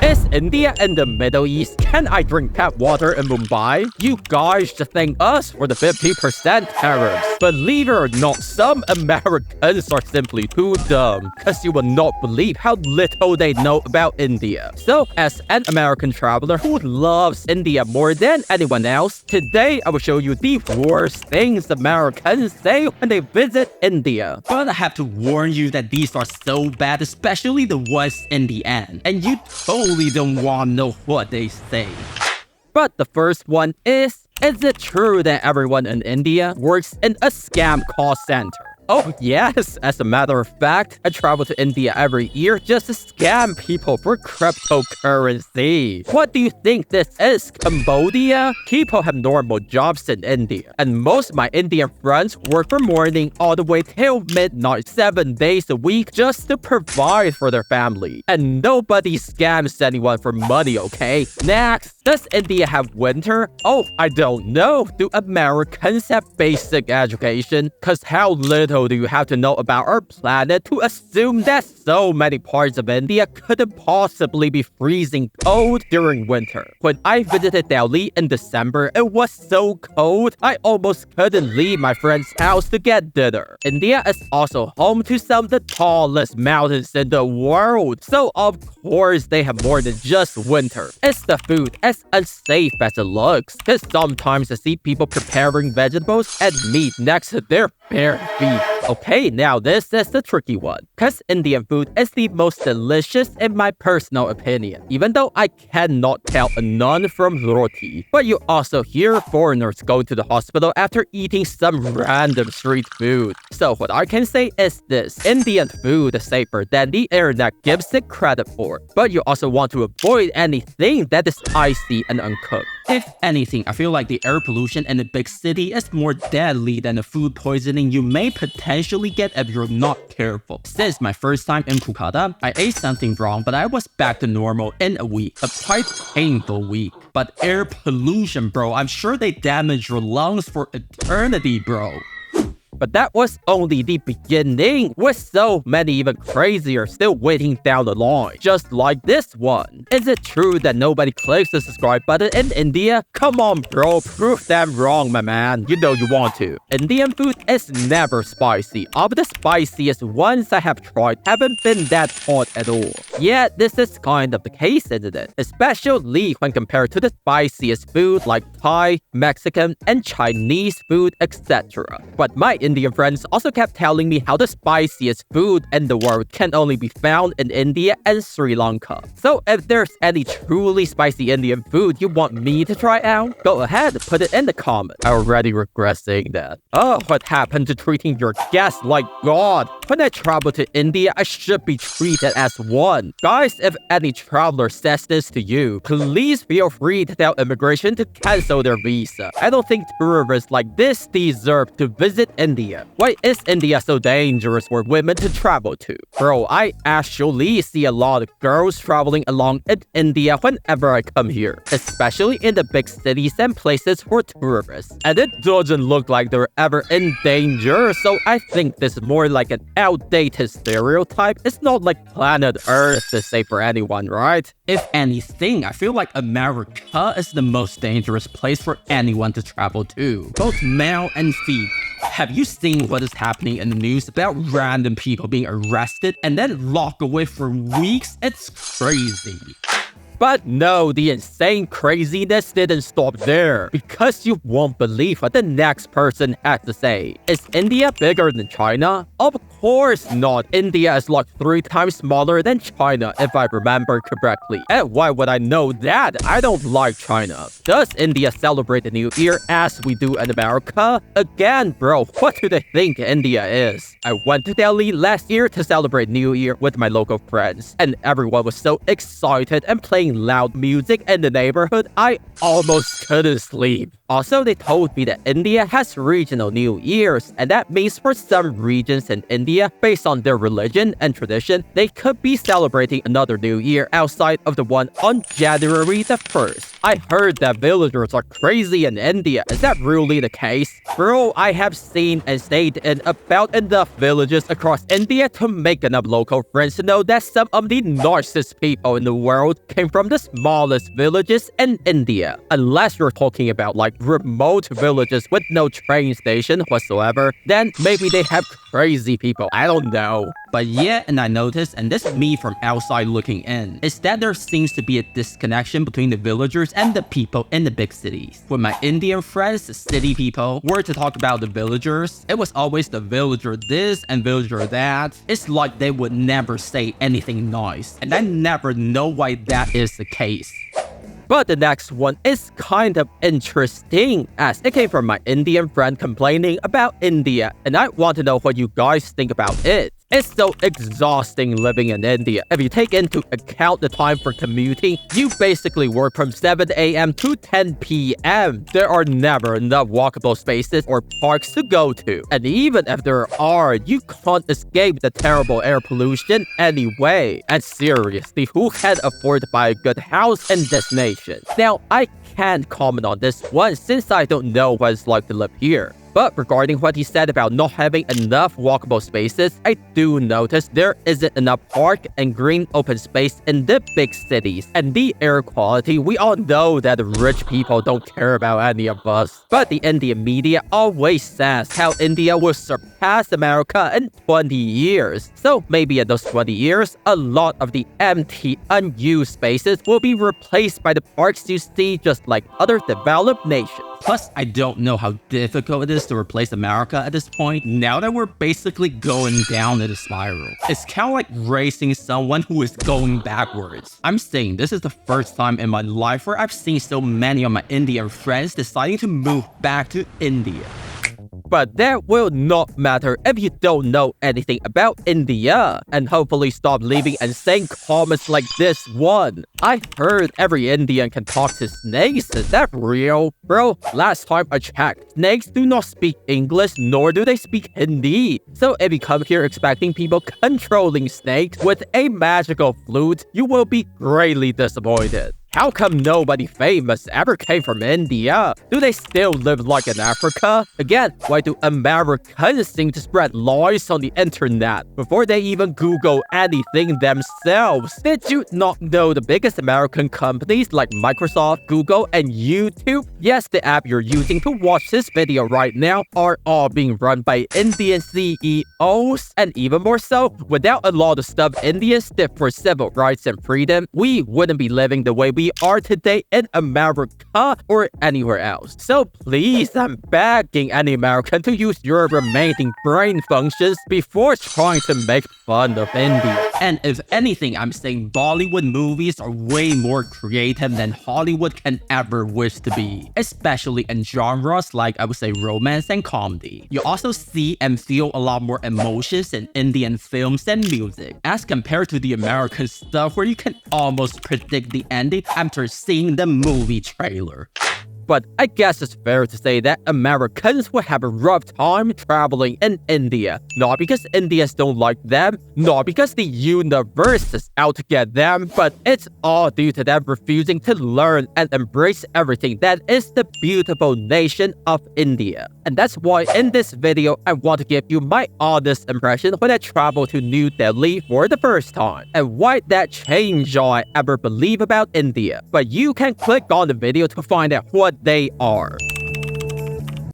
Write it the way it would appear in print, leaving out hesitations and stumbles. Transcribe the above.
Is India in the Middle East? Can I drink tap water in Mumbai? You guys just thank us for the 50% tariffs. Believe it or not, some Americans are simply too dumb, because you will not believe how little they know about India. So, as an American traveler who loves India more than anyone else, today I will show you the worst things Americans say when they visit India. But I have to warn you that these are so bad, especially the ones in the end, and you totally don't want to know what they say. But the first one is it true that everyone in India works in a scam call center? Oh yes, as a matter of fact, I travel to India every year just to scam people for cryptocurrency. What do you think this is, Cambodia? People have normal jobs in India, and most of my Indian friends work from morning all the way till midnight 7 days a week just to provide for their family. And nobody scams anyone for money, okay? Next, does India have winter? Oh, I don't know. Do Americans have basic education? Cause how little do you have to know about our planet to assume that so many parts of India couldn't possibly be freezing cold during winter? When I visited Delhi in December, it was so cold, I almost couldn't leave my friend's house to get dinner. India is also home to some of the tallest mountains in the world, so of course they have more than just winter. Is the food as unsafe as it looks? Cause sometimes I see people preparing vegetables and meat next to their bare feet. Okay, now this is the tricky one, cause Indian food is the most delicious in my personal opinion, even though I cannot tell a naan from roti. But you also hear foreigners go to the hospital after eating some random street food. So what I can say is this: Indian food is safer than the internet gives it credit for, but you also want to avoid anything that is icy and uncooked. If anything, I feel like the air pollution in a big city is more deadly than the food poisoning you may potentially get if you're not careful. Since my first time in Kolkata, I ate something wrong, but I was back to normal in a week. A quite painful week. But air pollution, bro, I'm sure they damage your lungs for eternity, bro. But that was only the beginning, with so many even crazier still waiting down the line, just like this one. Is it true that nobody clicks the subscribe button in India? Come on bro, prove them wrong my man, you know you want to. Indian food is never spicy. Of the spiciest ones I have tried haven't been that hot at all. Yet this is kind of the case, isn't it? Especially when compared to the spiciest food like Thai, Mexican, and Chinese food, etc. But my Indian friends also kept telling me how the spiciest food in the world can only be found in India and Sri Lanka. So if there's any truly spicy Indian food you want me to try out, go ahead, put it in the comments. I already regret saying that. Oh, what happened to treating your guests like God? When I travel to India, I should be treated as one. Guys, if any traveler says this to you, please feel free to tell immigration to cancel their visa. I don't think tourists like this deserve to visit India. Why is India so dangerous for women to travel to? Bro, I actually see a lot of girls traveling along in India whenever I come here, especially in the big cities and places for tourists. And it doesn't look like they're ever in danger, so I think this is more like an outdated stereotype. It's not like planet Earth is safe for anyone, right? If anything, I feel like America is the most dangerous place for anyone to travel to, both male and female. Have you seen what is happening in the news about random people being arrested and then locked away for weeks? It's crazy. But no, the insane craziness didn't stop there, because you won't believe what the next person had to say. Is India bigger than China? Of course not. India is like 3 times smaller than China, if I remember correctly. And why would I know that? I don't like China. Does India celebrate the New Year as we do in America? Again, bro, what do they think India is? I went to Delhi last year to celebrate New Year with my local friends, and everyone was so excited and playing loud music in the neighborhood, I almost couldn't sleep. Also, they told me that India has regional New Year's, and that means for some regions in India, based on their religion and tradition, they could be celebrating another New Year outside of the one on January the 1st. I heard that villagers are crazy in India. Is that really the case? Bro, I have seen and stayed in about enough villages across India to make enough local friends to know that some of the nicest people in the world came from the smallest villages in India. Unless you're talking about like remote villages with no train station whatsoever, then maybe they have crazy people. I don't know. But yeah, and I noticed, and this is me from outside looking in, is that there seems to be a disconnection between the villagers and the people in the big cities. When my Indian friends, the city people, were to talk about the villagers, it was always the villager this and villager that. It's like they would never say anything nice, and I never know why that is the case. But the next one is kind of interesting, as it came from my Indian friend complaining about India, and I want to know what you guys think about it. It's so exhausting living in India. If you take into account the time for commuting, you basically work from 7 a.m. to 10 p.m. There are never enough walkable spaces or parks to go to. And even if there are, you can't escape the terrible air pollution anyway. And seriously, who can afford to buy a good house in this nation? Now, I can't comment on this one since I don't know what it's like to live here. But regarding what he said about not having enough walkable spaces, I do notice there isn't enough park and green open space in the big cities. And the air quality, we all know that the rich people don't care about any of us. But the Indian media always says how India will surpass America in 20 years. So maybe in those 20 years, a lot of the empty, unused spaces will be replaced by the parks you see just like other developed nations. Plus, I don't know how difficult it is to replace America at this point, now that we're basically going down in a spiral. It's kind of like racing someone who is going backwards. I'm saying this is the first time in my life where I've seen so many of my Indian friends deciding to move back to India. But that will not matter if you don't know anything about India. And hopefully stop leaving and saying comments like this one. I heard every Indian can talk to snakes. Is that real? Bro, last time I checked, snakes do not speak English nor do they speak Hindi. So if you come here expecting people controlling snakes with a magical flute, you will be greatly disappointed. How come nobody famous ever came from India? Do they still live like in Africa? Again, why do Americans seem to spread lies on the internet before they even Google anything themselves? Did you not know the biggest American companies like Microsoft, Google, and YouTube? Yes, the app you're using to watch this video right now are all being run by Indian CEOs. And even more so, without a lot of stuff Indians did for civil rights and freedom, we wouldn't be living the way we are today in America or anywhere else. So please, I'm begging any American to use your remaining brain functions before trying to make fun of India. And if anything, I'm saying Bollywood movies are way more creative than Hollywood can ever wish to be, especially in genres like I would say romance and comedy. You also see and feel a lot more emotions in Indian films and music, as compared to the American stuff where you can almost predict the ending after seeing the movie trailer. But I guess it's fair to say that Americans will have a rough time traveling in India. Not because Indians don't like them, not because the universe is out to get them, but it's all due to them refusing to learn and embrace everything that is the beautiful nation of India. And that's why in this video, I want to give you my honest impression when I traveled to New Delhi for the first time, and why that changed all I ever believe about India. But you can click on the video to find out what they are.